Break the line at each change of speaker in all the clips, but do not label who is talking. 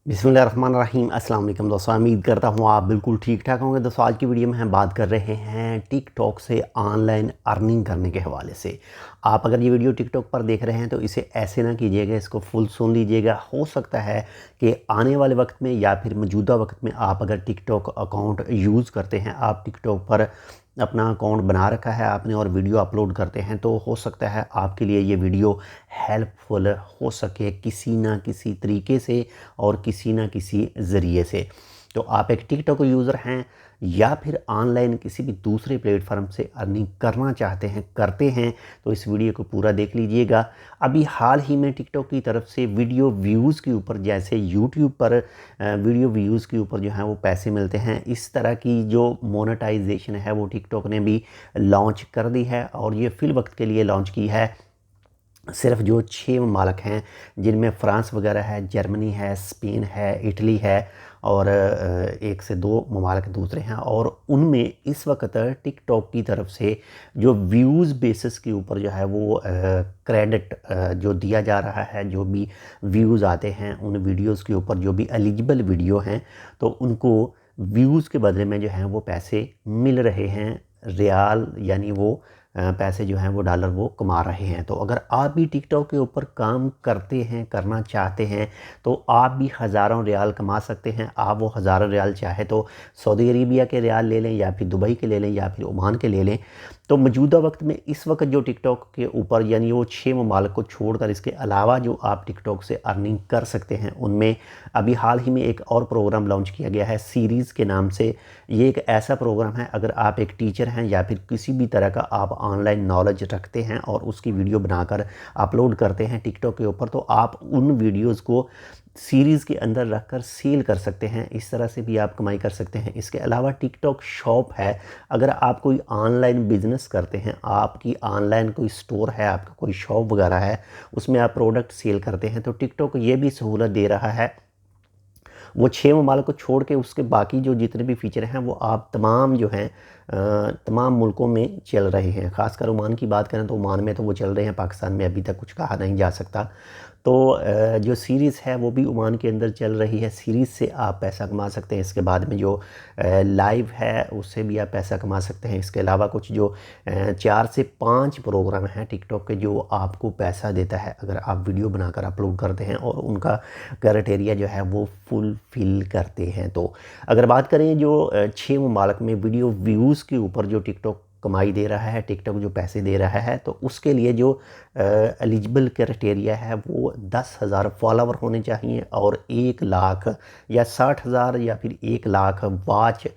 बिस्मिल्लाहिर्रहमानिर्रहीम। अस्सलाम वालेकुम दोस्तों, उम्मीद करता हूँ आप बिल्कुल ठीक ठाक होंगे। दोस्तों आज की वीडियो में हम बात कर रहे हैं टिकटॉक से ऑनलाइन अर्निंग करने के हवाले से। आप अगर ये वीडियो टिकटॉक पर देख रहे हैं तो इसे ऐसे ना कीजिएगा, इसको फुल सुन लीजिएगा। हो सकता है कि आने वाले वक्त में या फिर मौजूदा वक्त में आप अगर टिकटॉक अकाउंट यूज़ करते हैं, आप टिकटॉक पर अपना अकाउंट बना रखा है आपने और वीडियो अपलोड करते हैं, तो हो सकता है आपके लिए ये वीडियो हेल्पफुल हो सके किसी ना किसी तरीके से और किसी ना किसी ज़रिए से। तो आप एक टिकटॉक यूज़र हैं या फिर ऑनलाइन किसी भी दूसरे प्लेटफॉर्म से अर्निंग करना चाहते हैं, करते हैं, तो इस वीडियो को पूरा देख लीजिएगा। अभी हाल ही में टिकटॉक की तरफ से वीडियो व्यूज़ के ऊपर, जैसे यूट्यूब पर वीडियो व्यूज़ के ऊपर जो है वो पैसे मिलते हैं, इस तरह की जो मोनेटाइजेशन है वो टिकटॉक ने भी लॉन्च कर दी है और ये फ़िल वक्त के लिए लॉन्च की है। सिर्फ जो 6 ममालिक हैं जिनमें फ़्रांस वगैरह है, जर्मनी है, स्पेन है, इटली है और 1 से 2 ममालिक दूसरे हैं, और उनमें इस वक्त टिकटॉक की तरफ से जो व्यूज़ बेसिस के ऊपर जो है वो क्रेडिट जो दिया जा रहा है, जो भी व्यूज़ आते हैं उन वीडियोज़ के ऊपर, जो भी एलिजिबल वीडियो हैं तो उनको व्यूज़ के बदले में जो हैं वो पैसे मिल रहे हैं। रियाल यानी वो पैसे जो हैं वो डॉलर वो कमा रहे हैं। तो अगर आप भी टिकटॉक के ऊपर काम करते हैं, करना चाहते हैं, तो आप भी हज़ारों रियाल कमा सकते हैं। आप वो हज़ारों रियाल चाहे तो सऊदी अरेबिया के रियाल ले लें या फिर दुबई के ले लें या फिर ओमान के ले लें। तो मौजूदा वक्त में इस वक्त जो टिकटॉक के ऊपर यानी वो 6 ममालिक को छोड़कर इसके अलावा जो आप टिकटॉक से अर्निंग कर सकते हैं, उनमें अभी हाल ही में एक और प्रोग्राम लॉन्च किया गया है सीरीज़ के नाम से। ये एक ऐसा प्रोग्राम है, अगर आप एक टीचर हैं या फिर किसी भी तरह का आप ऑनलाइन नॉलेज रखते हैं और उसकी वीडियो बनाकर अपलोड करते हैं टिकटॉक के ऊपर, तो आप उन वीडियोज़ को सीरीज़ के अंदर रखकर सेल कर सकते हैं। इस तरह से भी आप कमाई कर सकते हैं। इसके अलावा टिकटॉक शॉप है। अगर आप कोई ऑनलाइन बिज़नेस करते हैं, आपकी ऑनलाइन कोई स्टोर है, आपका कोई शॉप वगैरह है, उसमें आप प्रोडक्ट सेल करते हैं, तो टिकटॉक ये भी सहूलत दे रहा है। वो 6 ममालिक को छोड़ के उसके बाकी जो जितने भी फ़ीचर हैं वो आप तमाम जो हैं तमाम मुल्कों में चल रहे हैं। ख़ासकर ओमान की बात करें तो ओमान में तो वो चल रहे हैं, पाकिस्तान में अभी तक कुछ कहा नहीं जा सकता। तो जो सीरीज़ है वो भी ओमान के अंदर चल रही है। सीरीज़ से आप पैसा कमा सकते हैं। इसके बाद में जो लाइव है उससे भी आप पैसा कमा सकते हैं। इसके अलावा कुछ जो 4 से 5 प्रोग्राम हैं टिकटॉक के जो आपको पैसा देता है अगर आप वीडियो बनाकर अपलोड करते हैं और उनका क्राइटेरिया जो है वो फुलफ़िल करते हैं। तो अगर बात करें जो 6 ममालिक में वीडियो व्यूज़ के ऊपर जो टिकटॉक कमाई दे रहा है, टिकटॉक जो पैसे दे रहा है, तो उसके लिए जो एलिजिबल क्राइटेरिया है वो 10,000 फॉलोवर होने चाहिए और 1 लाख या 60,000 या फिर 1 लाख वॉच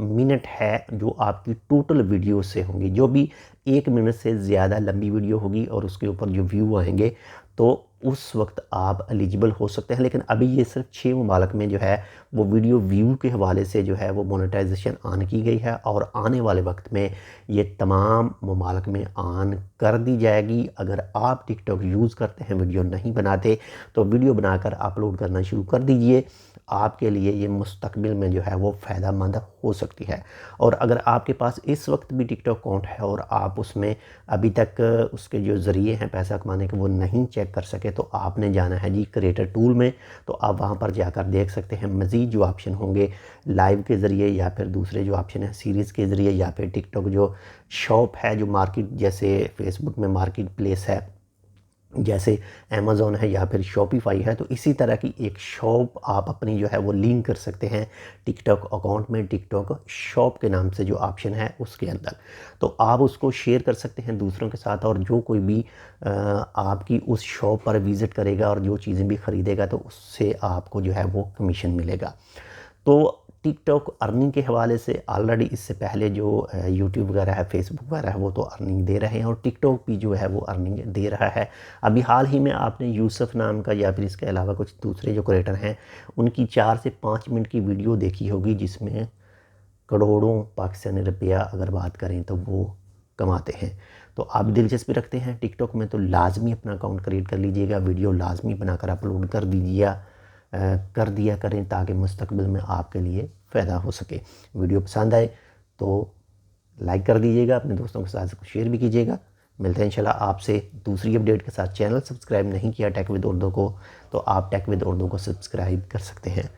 मिनट है जो आपकी टोटल वीडियो से होंगी। जो भी 1 मिनट से ज़्यादा लंबी वीडियो होगी और उसके ऊपर जो व्यू आएंगे तो उस वक्त आप एलिजिबल हो सकते हैं। लेकिन अभी ये सिर्फ 6 ममालिक में जो है वो वीडियो व्यू के हवाले से जो है वो मोनेटाइजेशन ऑन की गई है और आने वाले वक्त में ये तमाम ममालिक में ऑन कर दी जाएगी। अगर आप टिकटॉक यूज़ करते हैं, वीडियो नहीं बनाते, तो वीडियो बनाकर अपलोड करना शुरू कर दीजिए। आपके लिए ये मुस्तकबिल में जो है वो फ़ायदेमंद हो सकती है। और अगर आपके पास इस वक्त भी टिकटॉक अकाउंट है और आप उसमें अभी तक उसके जो ज़रिए हैं पैसा कमाने के वो नहीं चेक कर सके, तो आपने जाना है जी क्रिएटर टूल में। तो आप वहाँ पर जाकर देख सकते हैं मज़ीद जो ऑप्शन होंगे लाइव के ज़रिए या फिर दूसरे जो ऑप्शन है सीरीज़ के ज़रिए या फिर टिकटॉक जो शॉप है, जो मार्केट जैसे फेसबुक में मार्केट प्लेस है, जैसे अमेज़न है या फिर शॉपिफ़ाई है, तो इसी तरह की एक शॉप आप अपनी जो है वो लिंक कर सकते हैं टिकटॉक अकाउंट में, टिकटॉक शॉप के नाम से जो ऑप्शन है उसके अंदर। तो आप उसको शेयर कर सकते हैं दूसरों के साथ, और जो कोई भी आपकी उस शॉप पर विज़िट करेगा और जो चीज़ें भी ख़रीदेगा तो उससे आपको जो है वो कमीशन मिलेगा। तो टिकटॉक अर्निंग के हवाले से ऑलरेडी इससे पहले जो यूट्यूब वगैरह है, फेसबुक वगैरह है, वो तो अर्निंग दे रहे हैं और टिकटॉक भी जो है वो अर्निंग दे रहा है। अभी हाल ही में आपने यूसुफ नाम का या फिर इसके अलावा कुछ दूसरे जो क्रिएटर हैं उनकी 4 से 5 मिनट की वीडियो देखी होगी जिसमें करोड़ों पाकिस्तानी रुपया अगर बात करें तो वो कमाते हैं। तो आप दिलचस्पी रखते हैं टिकटॉक में तो लाजमी अपना अकाउंट क्रिएट कर लीजिएगा, वीडियो लाजमी बनाकर अपलोड कर दिया करें ताकि मुस्तकबिल में आपके लिए फ़ायदा हो सके। वीडियो पसंद आए तो लाइक कर दीजिएगा, अपने दोस्तों के साथ शेयर भी कीजिएगा। मिलते हैं इंशाल्लाह आपसे दूसरी अपडेट के साथ। चैनल सब्सक्राइब नहीं किया टेक विद उर्दू को तो आप टेक विद उर्दू को सब्सक्राइब कर सकते हैं।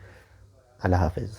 अल्लाह हाफिज़।